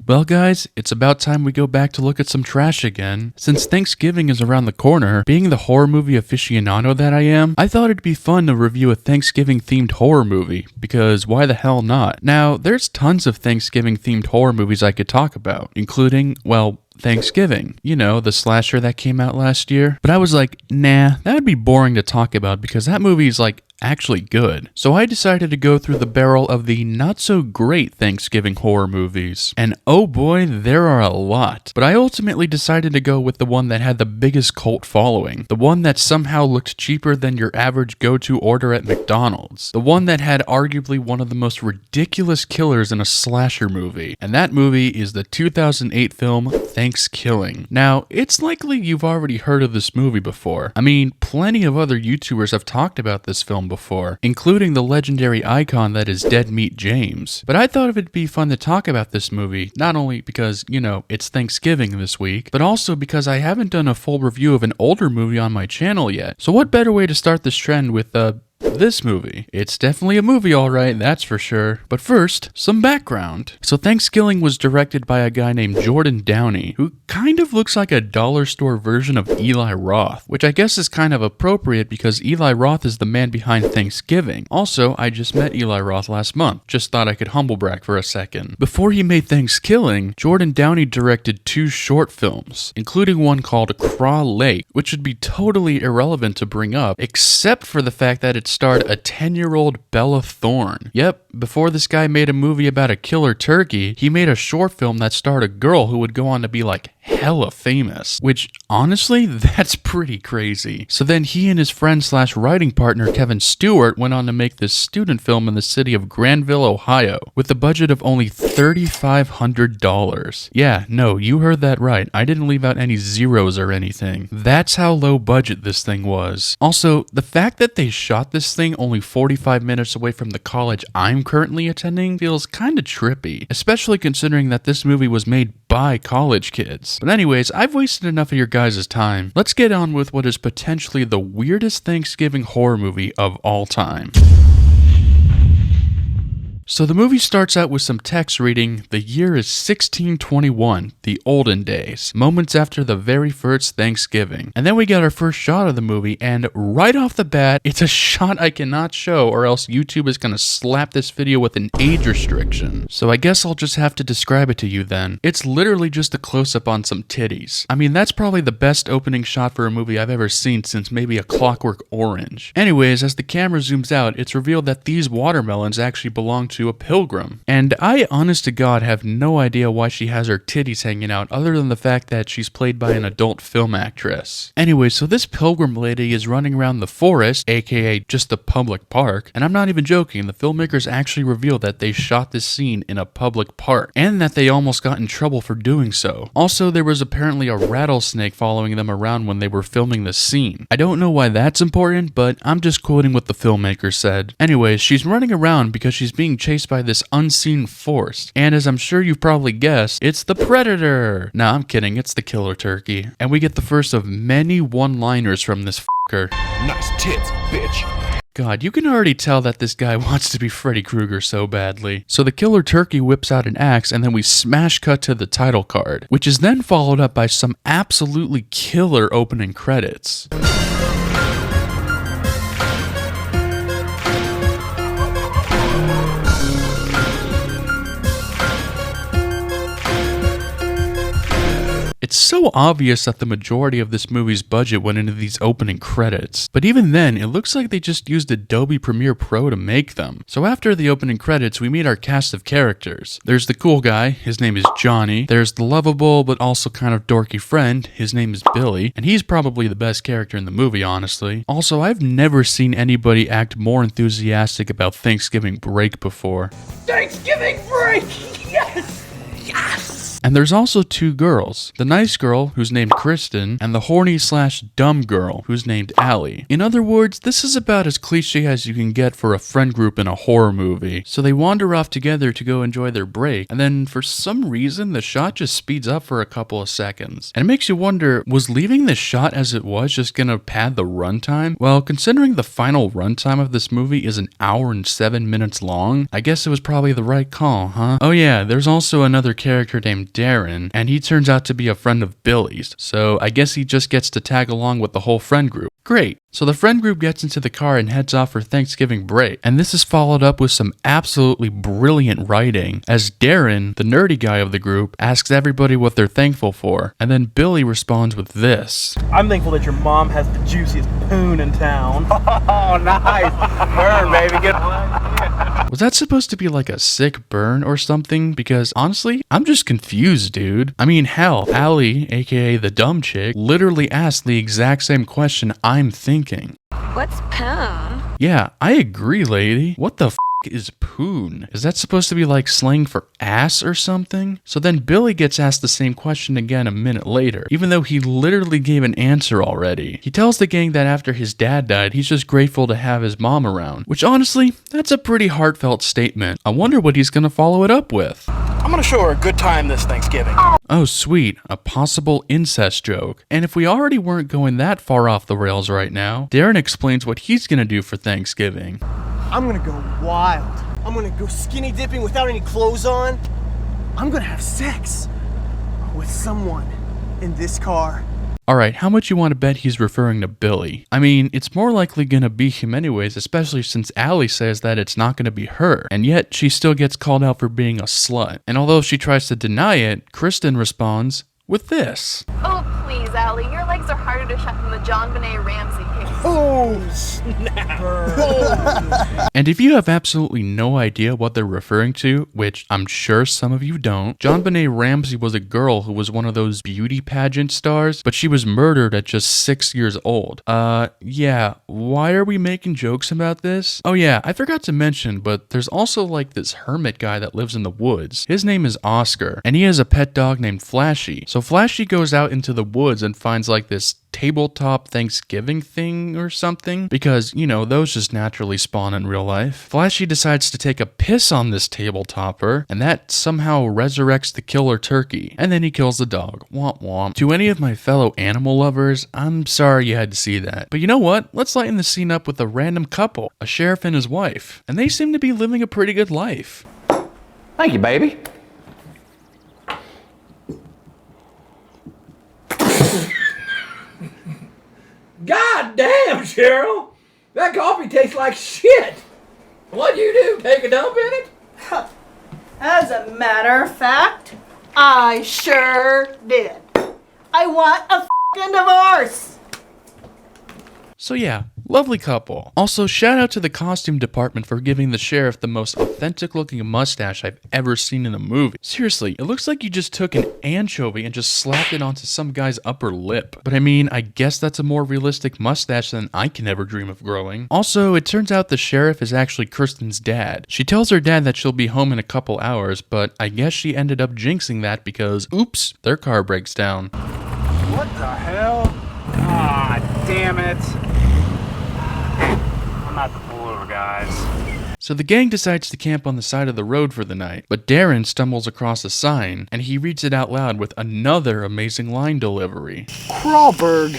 Well guys, it's about time we go back to look at some trash again. Since Thanksgiving is around the corner, being the horror movie aficionado that I am, I thought it'd be fun to review a Thanksgiving themed horror movie, because why the hell not? Now, there's tons of Thanksgiving themed horror movies I could talk about, including, well, Thanksgiving. You know, the slasher that came out last year. But I was like, nah, that would be boring to talk about because that movie is actually good. So I decided to go through the barrel of the not so great Thanksgiving horror movies. And oh boy, there are a lot. But I ultimately decided to go with the one that had the biggest cult following. The one that somehow looked cheaper than your average go-to order at McDonald's. The one that had arguably one of the most ridiculous killers in a slasher movie. And that movie is the 2008 film Thankskilling. Now, it's likely you've already heard of this movie before. I mean, plenty of other YouTubers have talked about this film before, including the legendary icon that is Dead Meat James. But I thought it'd be fun to talk about this movie, not only because, you know, it's Thanksgiving this week, but also because I haven't done a full review of an older movie on my channel yet. So what better way to start this trend with this movie? It's definitely a movie, alright, that's for sure. But first, some background. So Thankskilling was directed by a guy named Jordan Downey, who kind of looks like a dollar store version of Eli Roth, which I guess is kind of appropriate because Eli Roth is the man behind Thanksgiving. Also, I just met Eli Roth last month. Just thought I could humble brag for a second. Before he made Thankskilling, Jordan Downey directed 2 short films, including one called Craw Lake, which would be totally irrelevant to bring up, except for the fact that it starred a 10-year-old Bella Thorne. Yep, before this guy made a movie about a killer turkey, he made a short film that starred a girl who would go on to be hella famous, which honestly, that's pretty crazy. So then he and his friend slash writing partner Kevin Stewart went on to make this student film in the city of Granville, Ohio, with a budget of only $3,500. Yeah, no, you heard that right. I didn't leave out any zeros or anything. That's how low budget this thing was. Also, the fact that they shot this thing only 45 minutes away from the college I'm currently attending feels kinda trippy, especially considering that this movie was made by college kids. But anyways, I've wasted enough of your guys' time. Let's get on with what is potentially the weirdest Thanksgiving horror movie of all time. So the movie starts out with some text reading, "The year is 1621, the olden days, moments after the very first Thanksgiving." And then we get our first shot of the movie, and right off the bat, it's a shot I cannot show or else YouTube is gonna slap this video with an age restriction. So I guess I'll just have to describe it to you then. It's literally just a close-up on some titties. I mean, that's probably the best opening shot for a movie I've ever seen since maybe A Clockwork Orange. Anyways, as the camera zooms out, it's revealed that these watermelons actually belong to a pilgrim. And I, honest to God, have no idea why she has her titties hanging out other than the fact that she's played by an adult film actress. Anyway, so this pilgrim lady is running around the forest, aka just the public park, and I'm not even joking, the filmmakers actually revealed that they shot this scene in a public park, and that they almost got in trouble for doing so. Also, there was apparently a rattlesnake following them around when they were filming the scene. I don't know why that's important, but I'm just quoting what the filmmakers said. Anyways, she's running around because she's being chased by this unseen force, and as I'm sure you've probably guessed, it's the predator! Nah, I'm kidding, it's the killer turkey. And we get the first of many one-liners from this f***er. Nice tits, bitch! God, you can already tell that this guy wants to be Freddy Krueger so badly. So the killer turkey whips out an axe, and then we smash cut to the title card, which is then followed up by some absolutely killer opening credits. It's so obvious that the majority of this movie's budget went into these opening credits, but even then, it looks like they just used Adobe Premiere Pro to make them. So after the opening credits, we meet our cast of characters. There's the cool guy, his name is Johnny. There's the lovable but also kind of dorky friend, his name is Billy, and he's probably the best character in the movie, honestly. Also, I've never seen anybody act more enthusiastic about Thanksgiving break before. Thanksgiving break! Yes! Yes! And there's also two girls. The nice girl, who's named Kristen, and the horny/dumb girl, who's named Allie. In other words, this is about as cliche as you can get for a friend group in a horror movie. So they wander off together to go enjoy their break, and then for some reason, the shot just speeds up for a couple of seconds. And it makes you wonder, was leaving the shot as it was just gonna pad the runtime? Well, considering the final runtime of this movie is an hour and 7 minutes long, I guess it was probably the right call, huh? Oh yeah, there's also another character named Darren, and he turns out to be a friend of Billy's, so I guess he just gets to tag along with the whole friend group. Great. So the friend group gets into the car and heads off for Thanksgiving break, and this is followed up with some absolutely brilliant writing, as Darren, the nerdy guy of the group, asks everybody what they're thankful for, and then Billy responds with this. I'm thankful that your mom has the juiciest poon in town. Oh, nice. Burn, baby. Good. Was that supposed to be like a sick burn or something? Because honestly, I'm just confused, dude. I mean, hell, Allie, aka the dumb chick, literally asked the exact same question I'm thinking. What's poon? Yeah, I agree, lady. What the is poon? Is that supposed to be like slang for ass or something? So then Billy gets asked the same question again a minute later, even though he literally gave an answer already. He tells the gang that after his dad died, he's just grateful to have his mom around, which honestly, that's a pretty heartfelt statement. I wonder what he's gonna follow it up with. I'm gonna show her a good time this Thanksgiving. Oh sweet, a possible incest joke. And if we already weren't going that far off the rails right now, Darren explains what he's gonna do for Thanksgiving. I'm gonna go wild. I'm gonna go skinny dipping without any clothes on. I'm gonna have sex with someone in this car. Alright, how much you want to bet he's referring to Billy? I mean, it's more likely gonna be him anyways, especially since Allie says that it's not gonna be her, and yet she still gets called out for being a slut. And although she tries to deny it, Kristen responds with this. Oh, please, Allie. Your legs are harder to shut than the John Benet Ramsey case. Oh, snap. And if you have absolutely no idea what they're referring to, which I'm sure some of you don't, John Benet Ramsey was a girl who was one of those beauty pageant stars, but she was murdered at just 6 years old. Yeah, why are we making jokes about this? Oh yeah, I forgot to mention, but there's also like this hermit guy that lives in the woods. His name is Oscar, and he has a pet dog named Flashy. So Flashy goes out into the woods and finds like this tabletop Thanksgiving thing or something, because, you know, those just naturally spawn in real life. Flashy decides to take a piss on this tabletopper, and that somehow resurrects the killer turkey, and then he kills the dog. Womp womp. To any of my fellow animal lovers, I'm sorry you had to see that. But you know what? Let's lighten the scene up with a random couple, a sheriff and his wife, and they seem to be living a pretty good life. Thank you, baby. God damn, Cheryl! That coffee tastes like shit! What'd you do? Take a dump in it? As a matter of fact, I sure did. I want a f***ing divorce! So yeah, lovely couple. Also, shout out to the costume department for giving the sheriff the most authentic looking mustache I've ever seen in a movie. Seriously, it looks like you just took an anchovy and just slapped it onto some guy's upper lip. But I mean, I guess that's a more realistic mustache than I can ever dream of growing. Also, it turns out the sheriff is actually Kristen's dad. She tells her dad that she'll be home in a couple hours, but I guess she ended up jinxing that because, oops, their car breaks down. What the hell? Ah, damn it. I'm not the pullover, guys. So the gang decides to camp on the side of the road for the night, but Darren stumbles across a sign, and he reads it out loud with another amazing line delivery. Crawberg.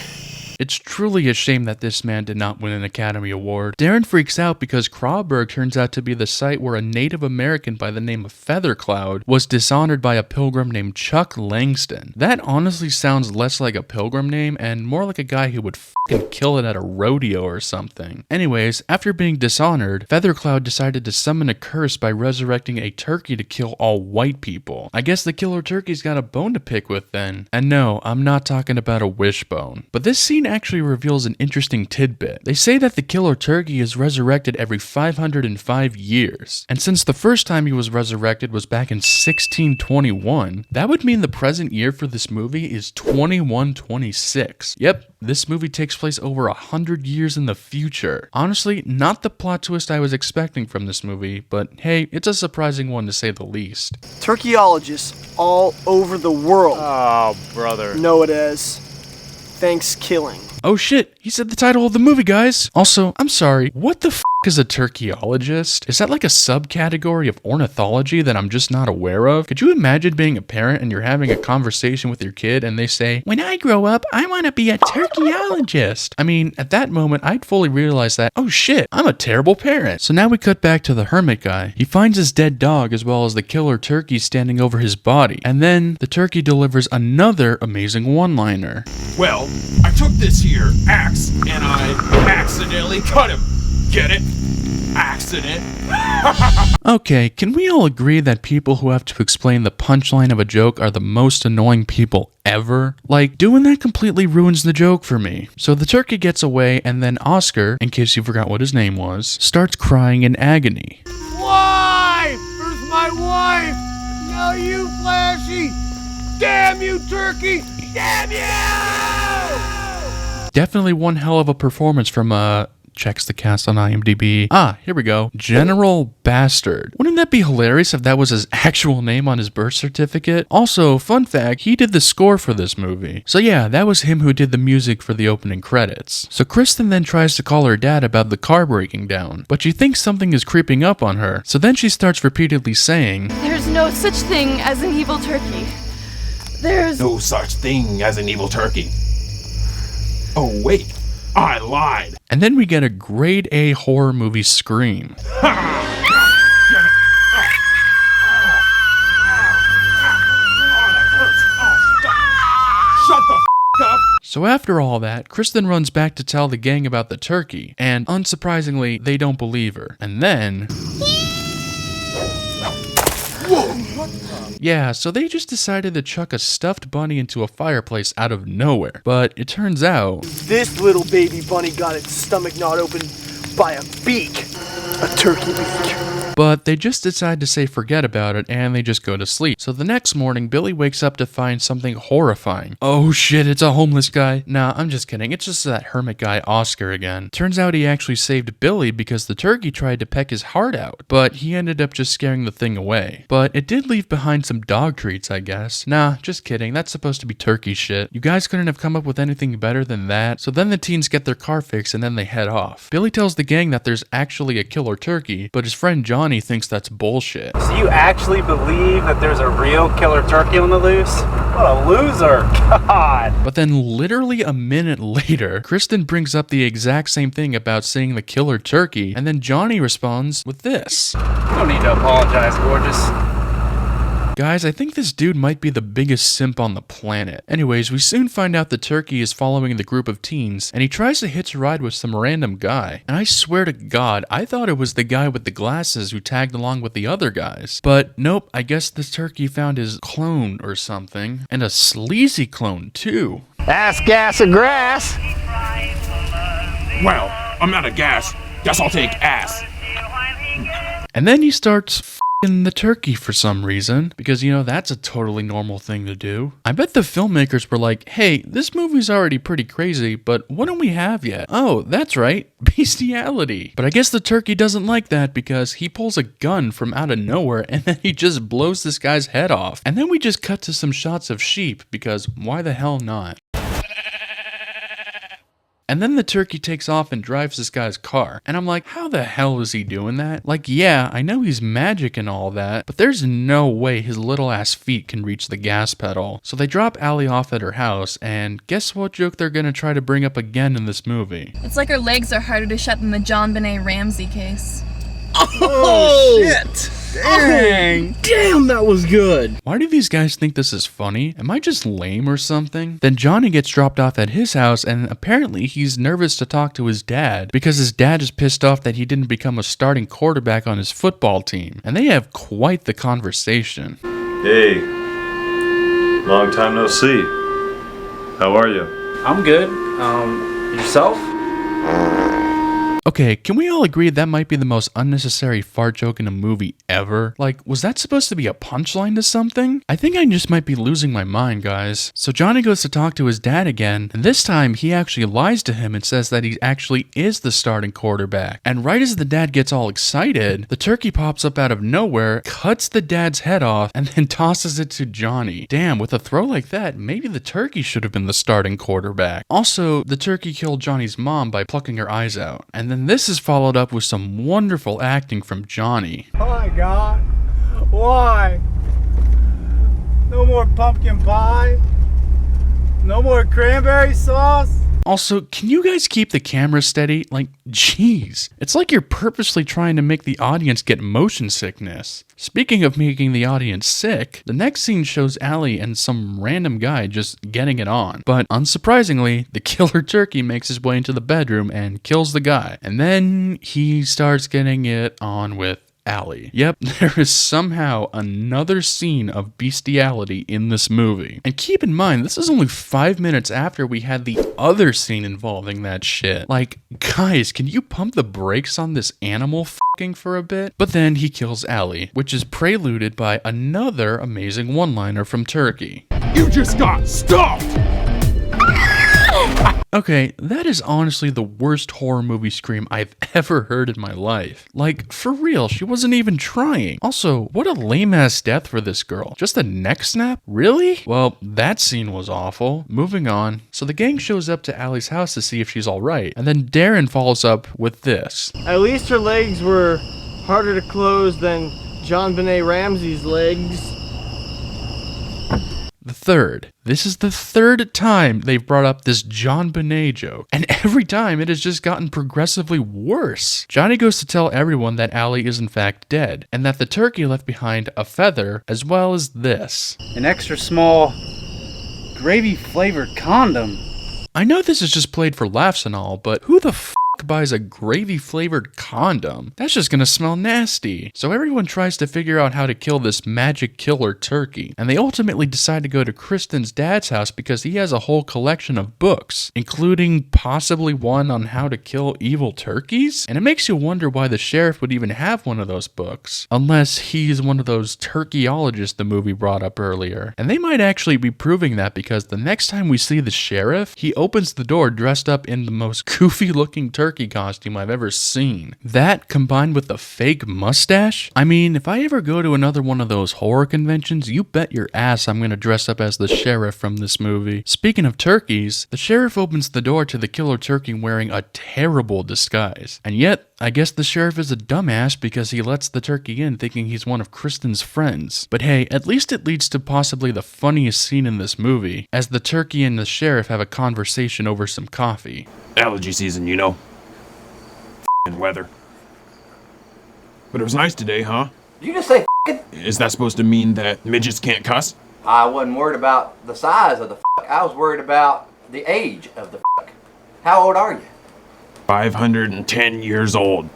It's truly a shame that this man did not win an Academy Award. Darren freaks out because Crawberg turns out to be the site where a Native American by the name of Feathercloud was dishonored by a pilgrim named Chuck Langston. That honestly sounds less like a pilgrim name and more like a guy who would fucking kill it at a rodeo or something. Anyways, after being dishonored, Feathercloud decided to summon a curse by resurrecting a turkey to kill all white people. I guess the killer turkey's got a bone to pick with then. And no, I'm not talking about a wishbone. But this scene actually reveals an interesting tidbit. They say that the killer turkey is resurrected every 505 years. And since the first time he was resurrected was back in 1621, that would mean the present year for this movie is 2126. Yep, this movie takes place over 100 years in the future. Honestly, not the plot twist I was expecting from this movie, but hey, it's a surprising one to say the least. Turkeyologists all over the world Oh, brother. know it as Thankskilling. Oh shit, he said the title of the movie, guys! Also, I'm sorry, what the f is a turkeyologist? Is that like a subcategory of ornithology that I'm just not aware of? Could you imagine being a parent and you're having a conversation with your kid and they say, "When I grow up, I want to be a turkeyologist"? I mean, at that moment, I'd fully realize that, oh shit, I'm a terrible parent. So now we cut back to the hermit guy. He finds his dead dog as well as the killer turkey standing over his body. And then the turkey delivers another amazing one-liner. Well, I took this here axe and I accidentally cut him. Get it? Accident. Okay, can we all agree that people who have to explain the punchline of a joke are the most annoying people ever? Like, doing that completely ruins the joke for me. So the turkey gets away, and then Oscar, in case you forgot what his name was, starts crying in agony. Wife! Where's my wife? No, you flashy! Damn you, turkey! Damn you! Definitely one hell of a performance from, checks the cast on IMDb. Ah, here we go. General Bastard. Wouldn't that be hilarious if that was his actual name on his birth certificate? Also, fun fact, he did the score for this movie. So yeah, that was him who did the music for the opening credits. So Kristen then tries to call her dad about the car breaking down, but she thinks something is creeping up on her. So then she starts repeatedly saying, There's no such thing as an evil turkey. There's No such thing as an evil turkey. Oh, wait. I lied. and then we get a grade A horror movie scream. Shut the up. So after all that, Kristen runs back to tell the gang about the turkey, and unsurprisingly, they don't believe her. And then... Yeah, so they just decided to chuck a stuffed bunny into a fireplace out of nowhere. But it turns out... This little baby bunny got its stomach gnawed open by a beak. A turkey beak. But they just decide to say forget about it, and they just go to sleep. So the next morning, Billy wakes up to find something horrifying. Oh shit, it's a homeless guy. Nah, I'm just kidding. It's just that hermit guy, Oscar, again. Turns out he actually saved Billy because the turkey tried to peck his heart out, but he ended up just scaring the thing away. But it did leave behind some dog treats, I guess. Nah, just kidding. That's supposed to be turkey shit. You guys couldn't have come up with anything better than that. So then the teens get their car fixed and then they head off. Billy tells the gang that there's actually a killer turkey, but his friend Johnny thinks that's bullshit. So you actually believe that there's a real killer turkey on the loose? What a loser. God. But then literally a minute later, Kristen brings up the exact same thing about seeing the killer turkey, and then Johnny responds with this. You don't need to apologize, gorgeous. Guys, I think this dude might be the biggest simp on the planet. Anyways, we soon find out the turkey is following the group of teens, and he tries to hitch a ride with some random guy. And I swear to God, I thought it was the guy with the glasses who tagged along with the other guys. But nope, I guess this turkey found his clone or something. And a sleazy clone, too. That's gas and grass. Well, I'm out of gas. Guess I'll take ass. And then he starts f***ing the turkey for some reason, because, you know, that's a totally normal thing to do. I bet the filmmakers were like, hey, this movie's already pretty crazy, but what don't we have yet? Oh, that's right, bestiality. But I guess the turkey doesn't like that because he pulls a gun from out of nowhere and then he just blows this guy's head off. And then we just cut to some shots of sheep because why the hell not? And then the turkey takes off and drives this guy's car. And I'm like, how the hell is he doing that? Like, yeah, I know he's magic and all that, but there's no way his little ass feet can reach the gas pedal. So they drop Allie off at her house, and guess what joke they're gonna try to bring up again in this movie? It's like her legs are harder to shut than the John Benet Ramsey case. Oh, shit. Dang. Damn, that was good. Why do these guys think this is funny? Am I just lame or something? Then Johnny gets dropped off at his house, and apparently he's nervous to talk to his dad because his dad is pissed off that he didn't become a starting quarterback on his football team. And they have quite the conversation. Hey, long time no see. How are you? I'm good. Yourself? Okay, can we all agree that might be the most unnecessary fart joke in a movie ever? Like, was that supposed to be a punchline to something? I think I just might be losing my mind, guys. So Johnny goes to talk to his dad again, and this time he actually lies to him and says that he actually is the starting quarterback. And right as the dad gets all excited, the turkey pops up out of nowhere, cuts the dad's head off, and then tosses it to Johnny. Damn, with a throw like that, maybe the turkey should have been the starting quarterback. Also, the turkey killed Johnny's mom by plucking her eyes out. And then this is followed up with some wonderful acting from Johnny. Oh my God. Why? No more pumpkin pie? No more cranberry sauce? Also, can you guys keep the camera steady? Like, jeez. It's like you're purposely trying to make the audience get motion sickness. Speaking of making the audience sick, the next scene shows Allie and some random guy just getting it on. But unsurprisingly, the killer turkey makes his way into the bedroom and kills the guy. And then he starts getting it on with Allie. Yep, there is somehow another scene of bestiality in this movie. And keep in mind, this is only 5 minutes after we had the other scene involving that shit. Like, guys, can you pump the brakes on this animal fucking for a bit? But then he kills Allie, which is preluded by another amazing one-liner from Turkey. You just got stuffed! Okay, that is honestly the worst horror movie scream I've ever heard in my life. Like, for real, she wasn't even trying. Also, what a lame-ass death for this girl. Just a neck snap? Really? Well, that scene was awful. Moving on. So the gang shows up to Allie's house to see if she's alright, and then Darren follows up with this. At least her legs were harder to close than John Benet Ramsey's legs. The third. This is the third time they've brought up this John Benet joke, and every time it has just gotten progressively worse. Johnny goes to tell everyone that Allie is in fact dead, and that the turkey left behind a feather as well as this. An extra small gravy-flavored condom. I know this is just played for laughs and all, but who the f*** buys a gravy-flavored condom? That's just gonna smell nasty. So everyone tries to figure out how to kill this magic killer turkey, and they ultimately decide to go to Kristen's dad's house because he has a whole collection of books, including possibly one on how to kill evil turkeys? And it makes you wonder why the sheriff would even have one of those books, unless he's one of those turkeyologists the movie brought up earlier. And they might actually be proving that because the next time we see the sheriff, he opens the door dressed up in the most goofy looking turkey costume I've ever seen. That combined with the fake mustache? I mean, if I ever go to another one of those horror conventions, you bet your ass I'm gonna dress up as the sheriff from this movie. Speaking of turkeys, the sheriff opens the door to the killer turkey wearing a terrible disguise. And yet, I guess the sheriff is a dumbass because he lets the turkey in thinking he's one of Kristen's friends. But hey, at least it leads to possibly the funniest scene in this movie, as the turkey and the sheriff have a conversation over some coffee. Allergy season, you know. F***ing weather. But it was nice today, huh? Did you just say f***ing? Is that supposed to mean that midgets can't cuss? I wasn't worried about the size of the f***. I was worried about the age of the f***. How old are you? 510 years old.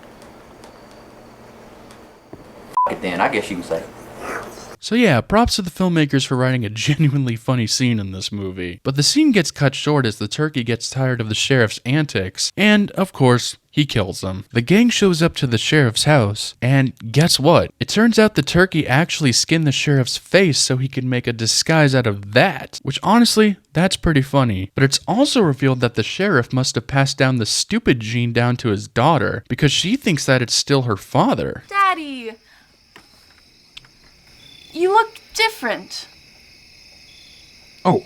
F*** it then, I guess you can say it. So yeah, props to the filmmakers for writing a genuinely funny scene in this movie. But the scene gets cut short as the turkey gets tired of the sheriff's antics, and, of course, he kills him. The gang shows up to the sheriff's house, and guess what? It turns out the turkey actually skinned the sheriff's face so he could make a disguise out of that, which honestly, that's pretty funny. But it's also revealed that the sheriff must have passed down the stupid gene down to his daughter, because she thinks that it's still her father. Daddy, you look different. Oh.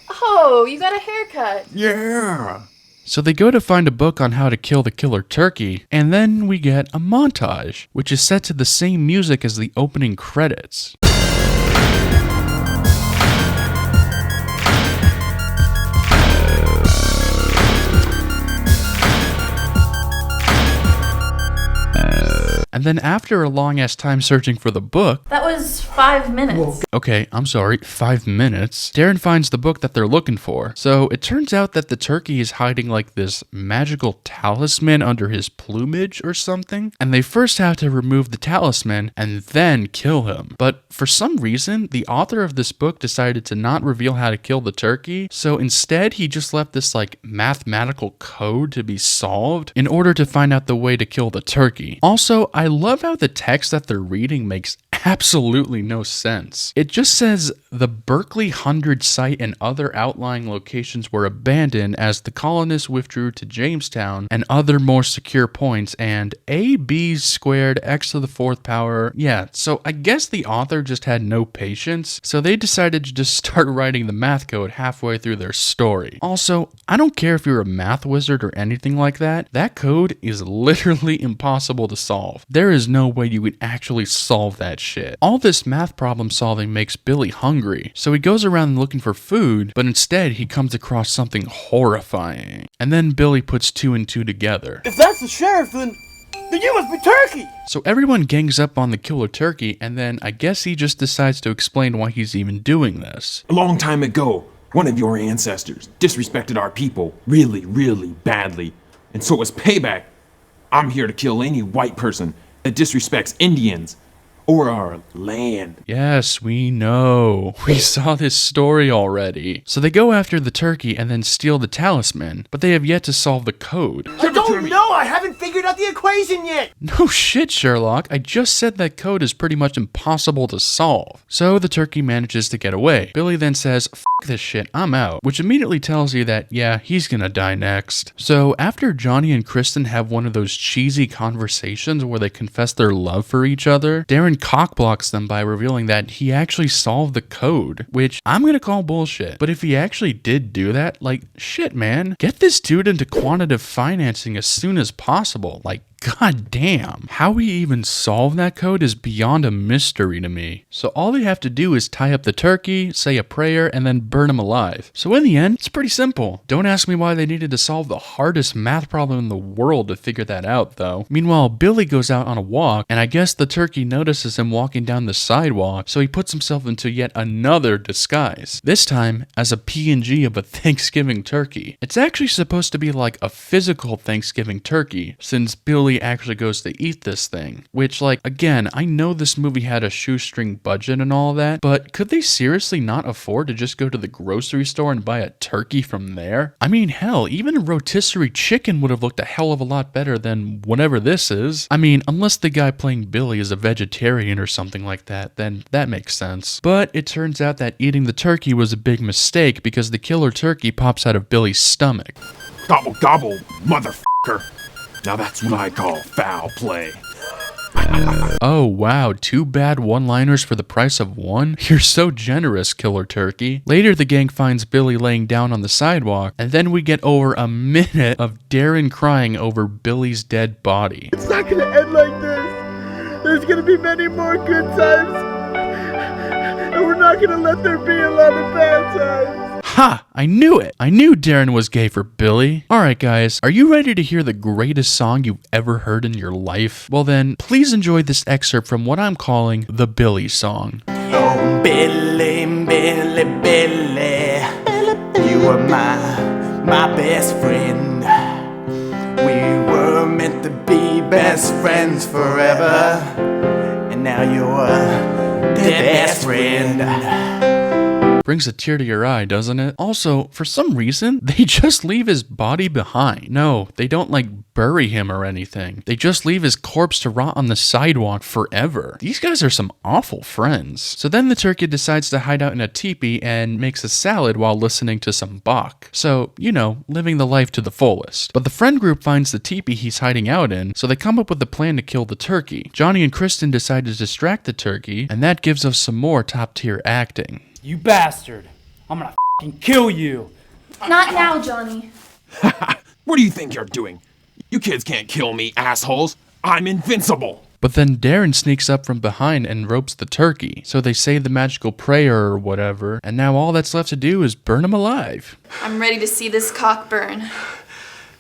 Oh, you got a haircut. Yeah. So they go to find a book on how to kill the killer turkey, and then we get a montage, which is set to the same music as the opening credits. And then after a long ass time searching for the book, That was 5 minutes. okay, I'm sorry, 5 minutes, Darren finds the book that they're looking for. So it turns out that the turkey is hiding like this magical talisman under his plumage or something. And they first have to remove the talisman and then kill him. But for some reason, the author of this book decided to not reveal how to kill the turkey. So instead, he just left this like mathematical code to be solved in order to find out the way to kill the turkey. Also, I love how the text that they're reading makes absolutely no sense. It just says the Berkeley 100 site and other outlying locations were abandoned as the colonists withdrew to Jamestown and other more secure points, and AB squared x to the fourth power. Yeah, so I guess the author just had no patience, so they decided to just start writing the math code halfway through their story. Also, I don't care if you're a math wizard or anything like that, that code is literally impossible to solve. There is no way you would actually solve that shit. All this math problem solving makes Billy hungry, so he goes around looking for food, but instead he comes across something horrifying. And then Billy puts 2 and 2 together. If that's the sheriff, then you must be Turkey! So everyone gangs up on the killer turkey, and then I guess he just decides to explain why he's even doing this. A long time ago, one of your ancestors disrespected our people really, really badly. And so as payback, I'm here to kill any white person that disrespects Indians or our land. Yes, we know. We saw this story already. So they go after the turkey and then steal the talisman, but they have yet to solve the code. I don't know! I haven't figured out the equation yet! No shit, Sherlock. I just said that code is pretty much impossible to solve. So the turkey manages to get away. Billy then says, "F this shit, I'm out," which immediately tells you that, yeah, he's gonna die next. So after Johnny and Kristen have one of those cheesy conversations where they confess their love for each other, Darren cockblocks them by revealing that he actually solved the code, which I'm gonna call bullshit. But if he actually did do that, like, shit, man, get this dude into quantitative financing as soon as possible. Like, god damn. How he even solved that code is beyond a mystery to me. So all they have to do is tie up the turkey, say a prayer, and then burn him alive. So in the end, it's pretty simple. Don't ask me why they needed to solve the hardest math problem in the world to figure that out, though. Meanwhile, Billy goes out on a walk, and I guess the turkey notices him walking down the sidewalk, so he puts himself into yet another disguise. This time, as a PNG of a Thanksgiving turkey. It's actually supposed to be like a physical Thanksgiving turkey, since Billy actually goes to eat this thing. Which, like, again, I know this movie had a shoestring budget and all that, but could they seriously not afford to just go to the grocery store and buy a turkey from there? I mean, hell, even a rotisserie chicken would have looked a hell of a lot better than whatever this is. I mean, unless the guy playing Billy is a vegetarian or something like that, then that makes sense. But it turns out that eating the turkey was a big mistake because the killer turkey pops out of Billy's stomach. Gobble gobble, motherfucker. Now that's what I call foul play. Oh wow, 2 bad one-liners for the price of 1? You're so generous, killer turkey. Later the gang finds Billy laying down on the sidewalk, and then we get over a minute of Darren crying over Billy's dead body. It's not gonna end like this! There's gonna be many more good times! And we're not gonna let there be a lot of bad times! Ha! I knew it! I knew Darren was gay for Billy. Alright guys, are you ready to hear the greatest song you've ever heard in your life? Well then, please enjoy this excerpt from what I'm calling the Billy song. Oh Billy, Billy, Billy, you are my best friend. We were meant to be best friends forever, and now you're the best friend. Brings a tear to your eye, doesn't it? Also, for some reason, they just leave his body behind. No, they don't like bury him or anything. They just leave his corpse to rot on the sidewalk forever. These guys are some awful friends. So then the turkey decides to hide out in a teepee and makes a salad while listening to some Bach. So, you know, living the life to the fullest. But the friend group finds the teepee he's hiding out in, so they come up with a plan to kill the turkey. Johnny and Kristen decide to distract the turkey, and that gives us some more top-tier acting. You bastard! I'm gonna f***ing kill you! Not now, Johnny. What do you think you're doing? You kids can't kill me, assholes. I'm invincible. But then Darren sneaks up from behind and ropes the turkey. So they say the magical prayer or whatever, and now all that's left to do is burn him alive. I'm ready to see this cock burn.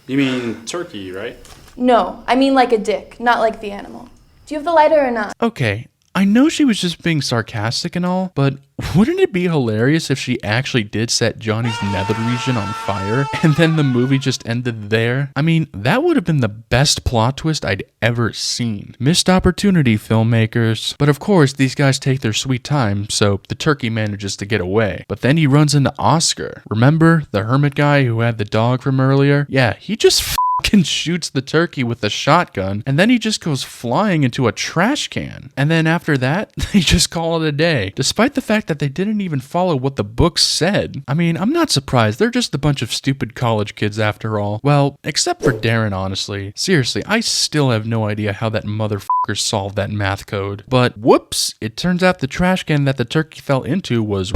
You mean turkey, right? No, I mean like a dick, not like the animal. Do you have the lighter or not? Okay, I know she was just being sarcastic and all, but wouldn't it be hilarious if she actually did set Johnny's nether region on fire and then the movie just ended there? I mean, that would have been the best plot twist I'd ever seen. Missed opportunity, filmmakers. But of course, these guys take their sweet time, so the turkey manages to get away. But then he runs into Oscar. Remember, the hermit guy who had the dog from earlier? Yeah, he just fucking shoots the turkey with a shotgun, and then he just goes flying into a trash can. And then after that, they just call it a day, despite the fact that they didn't even follow what the book said. I mean, I'm not surprised. They're just a bunch of stupid college kids after all. Well, except for Darren, honestly. Seriously, I still have no idea how that motherfucker solved that math code. But whoops, it turns out the trash can that the turkey fell into was...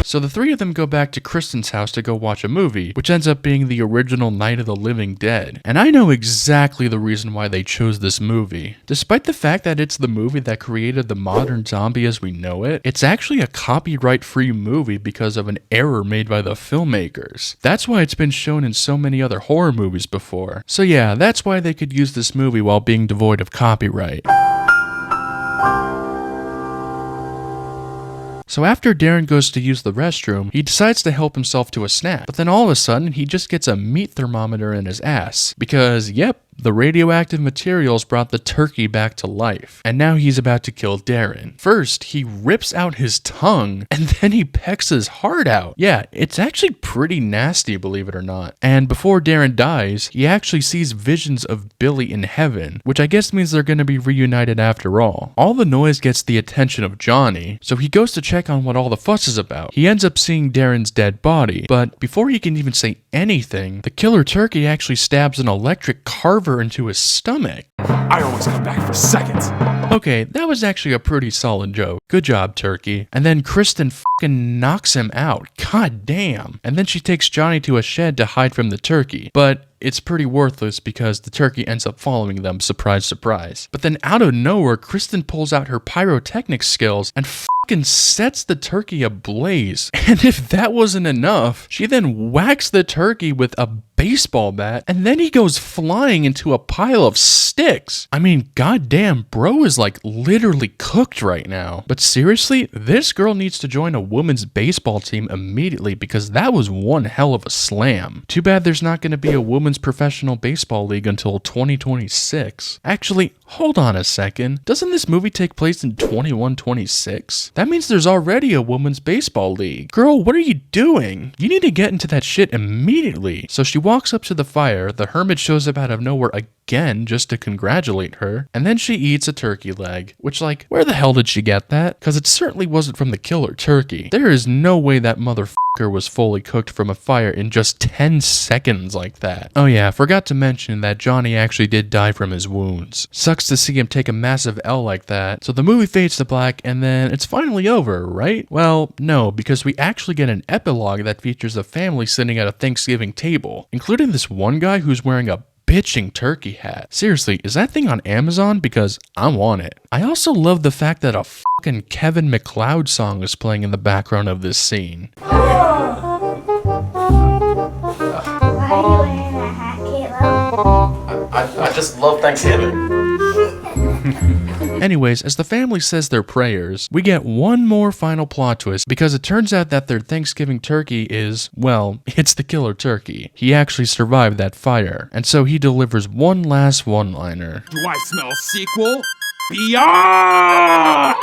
So the three of them go back to Kristen's house to go watch a movie, which ends up being the original Night of the Living Dead. And I know exactly the reason why they chose this movie. Despite the fact that it's the movie that created the modern zombie as we know it, it's actually a copyright-free movie because of an error made by the filmmakers. That's why it's been shown in so many other horror movies before. So yeah, that's why they could use this movie while being devoid of copyright. So after Darren goes to use the restroom, he decides to help himself to a snack. But then all of a sudden, he just gets a meat thermometer in his ass. Because, yep, the radioactive materials brought the turkey back to life. And now he's about to kill Darren. First, he rips out his tongue, and then he pecks his heart out. Yeah, it's actually pretty nasty, believe it or not. And before Darren dies, he actually sees visions of Billy in heaven, which I guess means they're gonna be reunited after all. All the noise gets the attention of Johnny, so he goes to check on what all the fuss is about. He ends up seeing Darren's dead body, but before he can even say anything, the killer turkey actually stabs an electric carver into his stomach. I always come back for seconds. Okay, that was actually a pretty solid joke. Good job, turkey. And then Kristen fucking knocks him out. God damn. And then she takes Johnny to a shed to hide from the turkey. But it's pretty worthless because the turkey ends up following them, surprise, surprise. But then out of nowhere, Kristen pulls out her pyrotechnic skills and fucking sets the turkey ablaze. And if that wasn't enough, she then whacks the turkey with a baseball bat, and then he goes flying into a pile of sticks. I mean, goddamn, bro is like literally cooked right now. But seriously, this girl needs to join a women's baseball team immediately because that was one hell of a slam. Too bad there's not going to be a women's professional baseball league until 2026. Actually, hold on a second. Doesn't this movie take place in 2126? That means there's already a women's baseball league. Girl, what are you doing? You need to get into that shit immediately. So she walks up to the fire, the hermit shows up out of nowhere again just to congratulate her, and then she eats a turkey leg, which like, where the hell did she get that? Because it certainly wasn't from the killer turkey. There is no way that motherfucker was fully cooked from a fire in just 10 seconds like that. Oh yeah, forgot to mention that Johnny actually did die from his wounds. Sucks to see him take a massive L like that. So the movie fades to black and then it's finally over, right? Well, no, because we actually get an epilogue that features a family sitting at a Thanksgiving table, including this one guy who's wearing a bitching turkey hat. Seriously, is that thing on Amazon? Because I want it. I also love the fact that a fucking Kevin MacLeod song is playing in the background of this scene. I just love Thanksgiving. Anyways, as the family says their prayers, we get one more final plot twist because it turns out that their Thanksgiving turkey is, well, it's the killer turkey. He actually survived that fire, and so he delivers one last one-liner. Do I smell sequel? Beyond!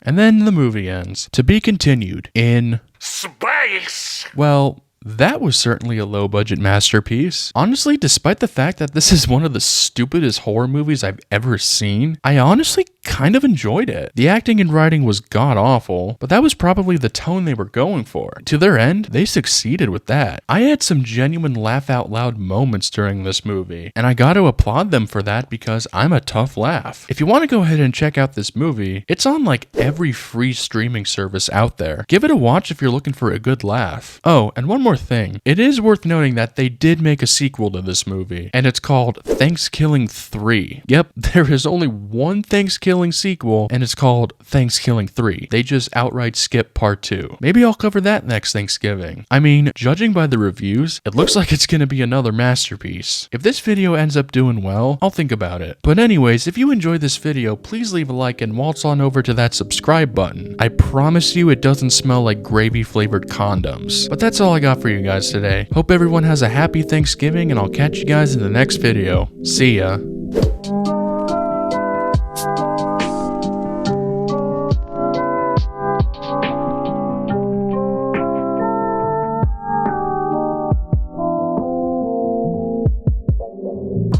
And then the movie ends. To be continued in space. Well, that was certainly a low-budget masterpiece. Honestly, despite the fact that this is one of the stupidest horror movies I've ever seen, I honestly kind of enjoyed it. The acting and writing was god-awful, but that was probably the tone they were going for. To their end, they succeeded with that. I had some genuine laugh-out-loud moments during this movie, and I gotta applaud them for that because I'm a tough laugh. If you want to go ahead and check out this movie, it's on like every free streaming service out there. Give it a watch if you're looking for a good laugh. Oh, and one more more thing. It is worth noting that they did make a sequel to this movie, and it's called Thankskilling 3. Yep, there is only one Thankskilling sequel, and it's called Thankskilling 3. They just outright skip part 2. Maybe I'll cover that next Thanksgiving. I mean, judging by the reviews, it looks like it's gonna be another masterpiece. If this video ends up doing well, I'll think about it. But anyways, if you enjoyed this video, please leave a like and waltz on over to that subscribe button. I promise you it doesn't smell like gravy flavored condoms. But that's all I got for you guys today. Hope everyone has a happy Thanksgiving, and I'll catch you guys in the next video. See ya.